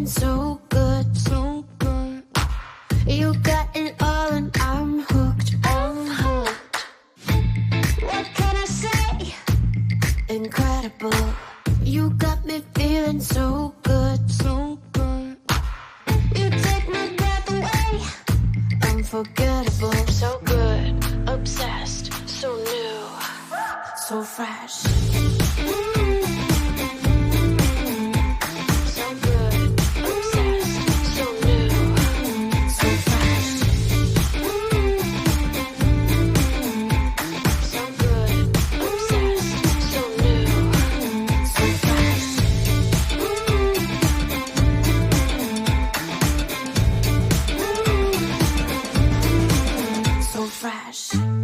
feeling so good, so good. You got it all and I'm hooked, I'm hooked. What can I say? Incredible. You got me feeling so good, so good. You take my breath away. Unforgettable. So good, obsessed, so new, so fresh. So good, obsessed, so new, so fresh. So good, obsessed, so new, so fresh. So fresh.